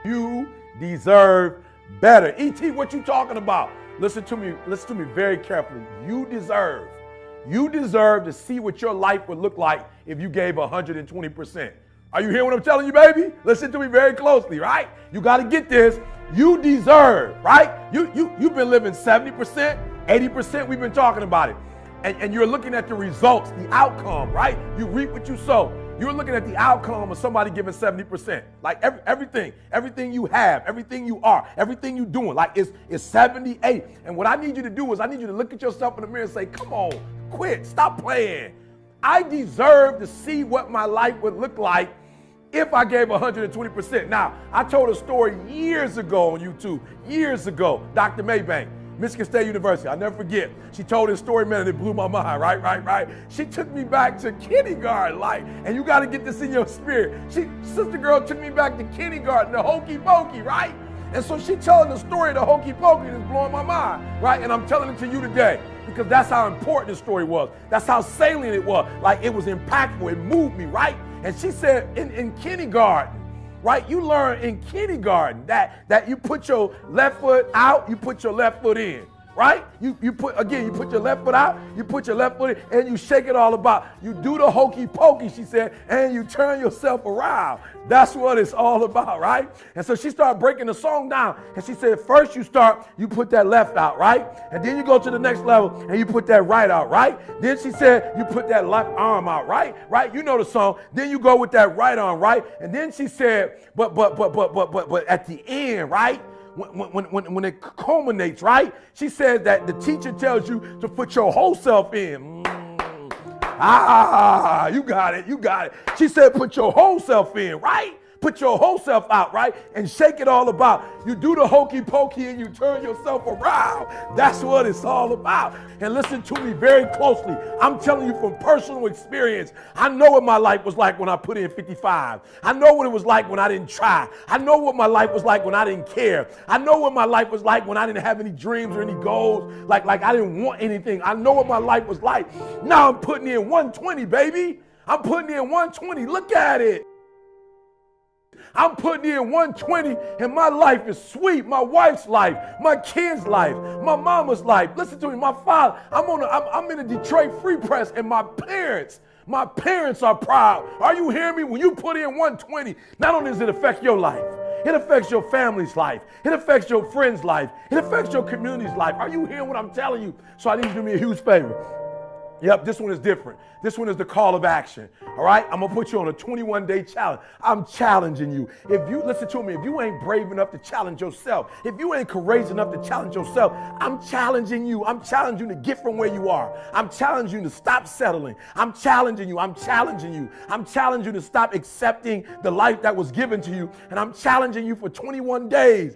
You deserve better. E.T., what you talking about? Listen to me very carefully. You deserve to see what your life would look like if you gave 120%. Are you hearing what I'm telling you, baby? Listen to me very closely, right? You got to get this. You deserve, right? You've been living 70%, 80%. We've been talking about it. And you're looking at the results, the outcome, right? You reap what you sow. You're looking at the outcome of somebody giving 70%. Like everything you have, everything you are, everything you're doing, like it's 78. And what I need you to do is I need you to look at yourself in the mirror and say, come on, quit, stop playing. I deserve to see what my life would look like if I gave 120%. Now, I told a story years ago on YouTube, Dr. Maybank, Michigan State University. I'll never forget. She told this story, man, and it blew my mind, right? She took me back to kindergarten, and you got to get this in your spirit. Sister girl took me back to kindergarten, the hokey pokey, right? And so she telling the story of the hokey pokey, and it's blowing my mind, right? And I'm telling it to you today because that's how important the story was. That's how salient it was. Like, it was impactful. It moved me, right? And she said in kindergarten, right? You learn in kindergarten that you put your left foot out, you put your left foot in, right? You put your left foot out, you put your left foot in, and you shake it all about. You do the hokey pokey, she said, and you turn yourself around. That's what it's all about, right? And so she started breaking the song down, and she said, first you put that left out, right? And then you go to the next level, and you put that right out, right? Then she said, you put that left arm out, right? You know the song. Then you go with that right arm, right? And then she said, but at the end, right? When it culminates, right? She said that the teacher tells you to put your whole self in. You got it. She said put your whole self in, right? Put your whole self out, right? And shake it all about. You do the hokey pokey and you turn yourself around. That's what it's all about. And listen to me very closely. I'm telling you from personal experience. I know what my life was like when I put in 55. I know what it was like when I didn't try. I know what my life was like when I didn't care. I know what my life was like when I didn't have any dreams or any goals. Like I didn't want anything. I know what my life was like. Now I'm putting in 120, baby. I'm putting in 120. Look at it. I'm putting in 120 and my life is sweet. My wife's life, my kids' life, my mama's life. Listen to me, my father. I'm in a Detroit Free Press and my parents are proud. Are you hearing me? When you put in 120, not only does it affect your life, it affects your family's life. It affects your friend's life. It affects your community's life. Are you hearing what I'm telling you? So I need you to do me a huge favor. Yep, this one is different. This one is the call of action. All right, I'm gonna put you on a 21-day challenge. I'm challenging you. If you listen to me, if you ain't brave enough to challenge yourself, if you ain't courageous enough to challenge yourself, I'm challenging you. I'm challenging you to get from where you are. I'm challenging you to stop settling. I'm challenging you. I'm challenging you to stop accepting the life that was given to you. And I'm challenging you for 21 days.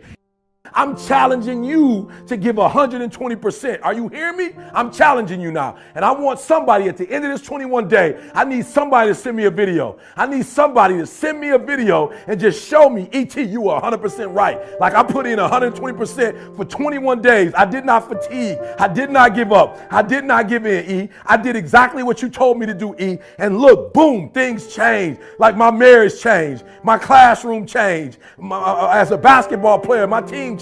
I'm challenging you to give 120%. Are you hearing me? I'm challenging you now. And I want somebody at the end of this 21 day, I need somebody to send me a video. I need somebody to send me a video and just show me, E.T., you are 100% right. Like I put in 120% for 21 days. I did not fatigue. I did not give up. I did not give in, E. I did exactly what you told me to do, E. And look, boom, things changed. Like my marriage changed. My classroom changed. As a basketball player, my team changed.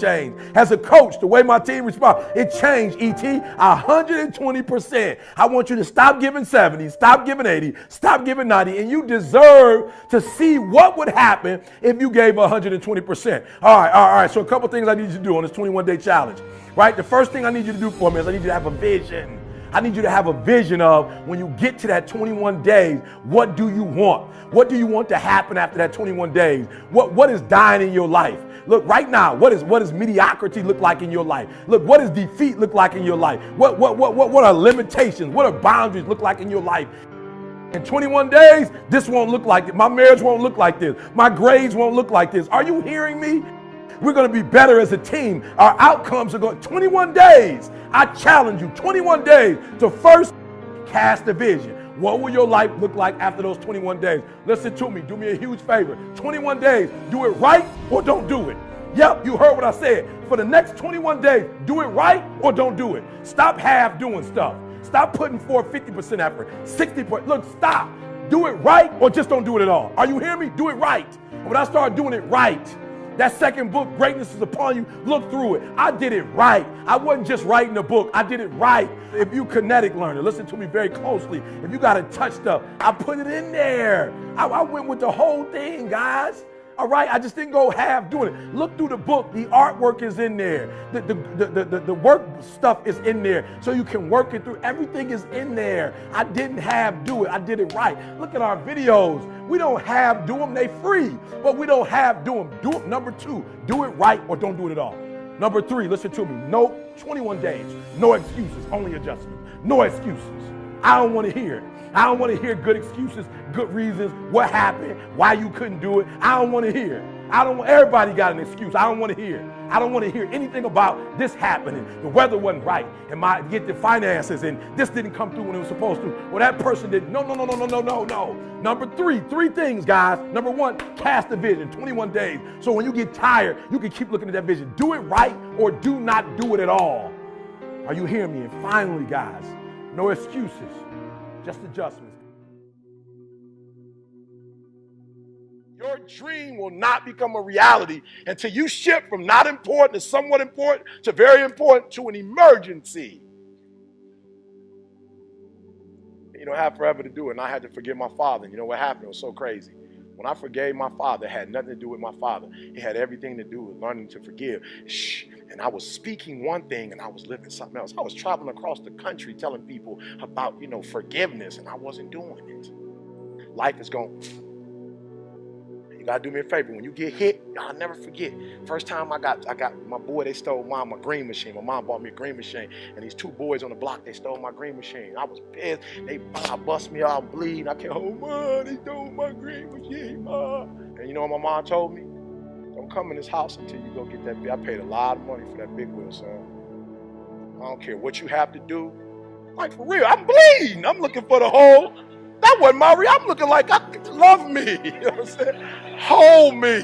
As a coach, the way my team responds, it changed, E.T. 120%. I want you to stop giving 70, stop giving 80, stop giving 90, and you deserve to see what would happen if you gave 120%. All right. So a couple things I need you to do on this 21-day challenge, right? The first thing I need you to do for me is I need you to have a vision. I need you to have a vision of when you get to that 21 days, what do you want? What do you want to happen after that 21 days? What is dying in your life? Look, right now, what does mediocrity look like in your life? Look, what does defeat look like in your life? What are limitations? What are boundaries look like in your life? In 21 days, this won't look like it. My marriage won't look like this. My grades won't look like this. Are you hearing me? We're going to be better as a team. Our outcomes are going 21 days. I challenge you 21 days to first cast a vision. What will your life look like after those 21 days? Listen to me. Do me a huge favor. 21 days. Do it right or don't do it. Yep, you heard what I said. For the next 21 days, do it right or don't do it. Stop half doing stuff. Stop putting forth 50% effort, 60%. Look, stop. Do it right or just don't do it at all. Are you hearing me? Do it right. And when I start doing it right, That second book, Greatness is Upon You, look through it. I did it right. I wasn't just writing a book. I did it right. If you kinetic learner, listen to me very closely. If you got to touch stuff, I put it in there. I went with the whole thing, guys. All right, I just didn't go half doing it. Look through the book. The artwork is in there. The work stuff is in there, so you can work it through. Everything is in there. I didn't half do it. I did it right. Look at our videos. We don't half do them. They free, but we don't half do them. Do it. Number 2, do it right or don't do it at all. Number 3, listen to me. No, 21 days. No excuses. Only adjustment. No excuses. I don't want to hear it. I don't want to hear good excuses, good reasons, what happened, why you couldn't do it. I don't want to hear it. Everybody got an excuse. I don't want to hear it. I don't want to hear anything about this happening. The weather wasn't right, and get the finances, and this didn't come through when it was supposed to. Well, that person didn't. No. Number 3 things, guys. Number 1, cast a vision, 21 days. So when you get tired, you can keep looking at that vision. Do it right or do not do it at all. Are you hearing me? And finally, guys, no excuses. Just adjustments. Your dream will not become a reality until you shift from not important to somewhat important to very important to an emergency. You don't have forever to do it, and I had to forgive my father. And you know what happened? It was so crazy. When I forgave my father, it had nothing to do with my father. It had everything to do with learning to forgive. And I was speaking one thing and I was living something else. I was traveling across the country telling people about, forgiveness, and I wasn't doing it. Life is going. You gotta do me a favor. When you get hit, I'll never forget. First time I got my boy, they stole my green machine. My mom bought me a green machine, and these 2 boys on the block, they stole my green machine. I was pissed. They bust me out bleeding. I can't hold Mom, they stole my green machine, Mom. And you know what my mom told me? Don't come in this house until you go get that. I paid a lot of money for that big wheel, son. I don't care what you have to do. Like, for real, I'm bleeding. I'm looking for the hole. That wasn't my real. I'm looking like, love me. You know what I'm saying? Hold me.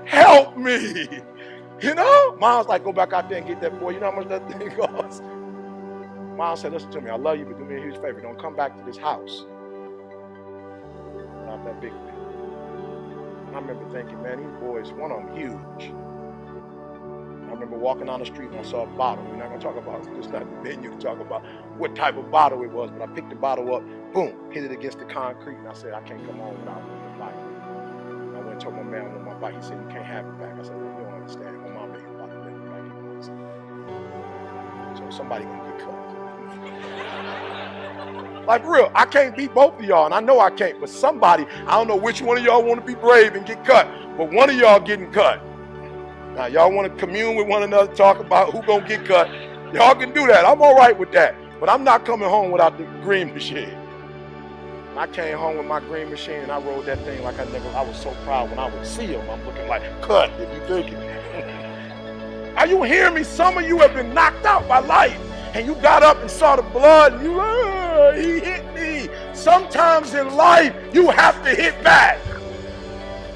Help me. Mom's like, go back out there and get that boy. You know how much that thing costs? Mom said, listen to me. I love you, but do me a huge favor. Don't come back to this house without that big wheel. I remember thinking, man, these boys, one of them huge. I remember walking down the street and I saw a bottle. We're not going to talk about it. It's not the venue to talk about what type of bottle it was, but I picked the bottle up, boom, hit it against the concrete, and I said, I can't come home without my bike. And I went and told my man on my bike. He said, you can't have it back. I said, well, you don't understand. My mom ain't about to let me back. So somebody going to get cut. Like, for real, I can't beat both of y'all, and I know I can't, but somebody, I don't know which one of y'all want to be brave and get cut, but one of y'all getting cut. Now, y'all want to commune with one another, talk about who gonna get cut. Y'all can do that. I'm all right with that. But I'm not coming home without the green machine. I came home with my green machine and I rode that thing like I was so proud when I would see him. I'm looking like, cut, if you think it. Are you hearing me? Some of you have been knocked out by life. And you got up and saw the blood and you, he hit me. Sometimes in life, you have to hit back.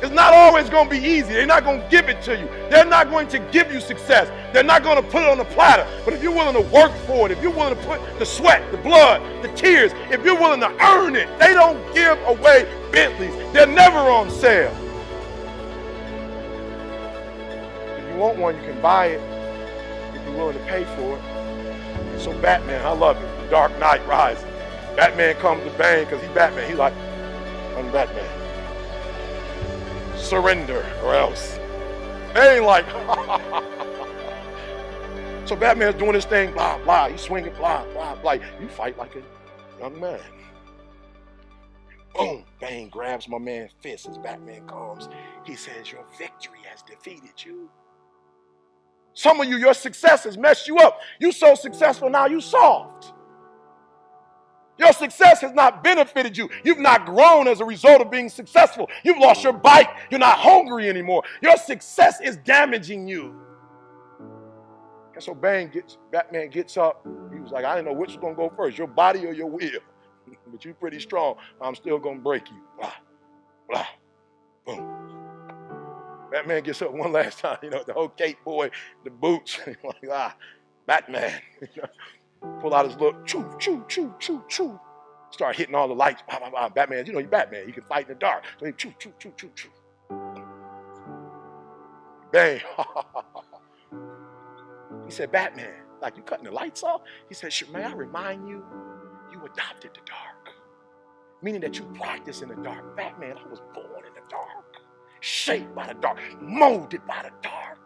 It's not always going to be easy. They're not going to give it to you. They're not going to give you success. They're not going to put it on a platter. But if you're willing to work for it, if you're willing to put the sweat, the blood, the tears, if you're willing to earn it, they don't give away Bentleys. They're never on sale. If you want one, you can buy it if you're willing to pay for it. So Batman, I love it. The Dark Knight Rises. Batman comes to Bane because he's Batman. He's like, I'm Batman. Surrender or else. They ain't like, so Batman's doing his thing, blah, blah. He's swinging, blah, blah, blah. You fight like a young man. Boom, Bane grabs my man's fist as Batman comes. He says, your victory has defeated you. Some of you, your success has messed you up. You so successful now, you soft. Your success has not benefited you. You've not grown as a result of being successful. You've lost your bite. You're not hungry anymore. Your success is damaging you. And so Batman gets up. He was like, I didn't know which was going to go first, your body or your will. But you're pretty strong. I'm still going to break you. Blah, blah, boom. Batman gets up one last time. The whole cape boy, the boots. Like, Batman. Pull out his little choo, choo, choo, choo, choo. Start hitting all the lights. Blah, blah, blah. Batman, you're Batman. He can fight in the dark. So he choo, choo, choo, choo, choo. Bang. He said, Batman, like you cutting the lights off? He said, may I remind you, you adopted the dark. Meaning that you practice in the dark. Batman, I was born in the dark. Shaped by the dark. Molded by the dark.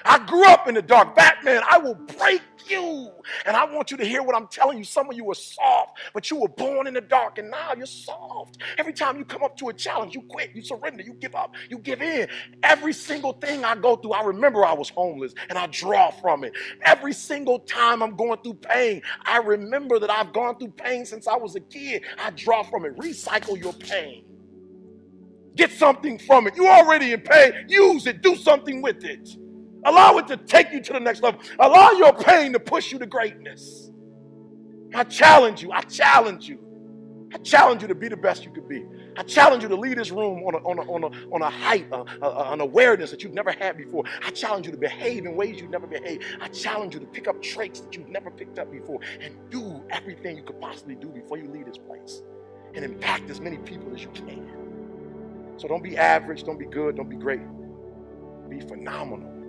I grew up in the dark. Batman, I will break you. And I want you to hear what I'm telling you. Some of you were soft, but you were born in the dark, and now you're soft. Every time you come up to a challenge, you quit, you surrender, you give up, you give in. Every single thing I go through, I remember I was homeless, and I draw from it. Every single time I'm going through pain, I remember that I've gone through pain since I was a kid. I draw from it. Recycle your pain. Get something from it. You're already in pain. Use it. Do something with it. Allow it to take you to the next level. Allow your pain to push you to greatness. I challenge you. I challenge you. I challenge you to be the best you could be. I challenge you to lead this room on a height, an awareness that you've never had before. I challenge you to behave in ways you've never behaved. I challenge you to pick up traits that you've never picked up before and do everything you could possibly do before you leave this place and impact as many people as you can. So don't be average, don't be good, don't be great. Be phenomenal.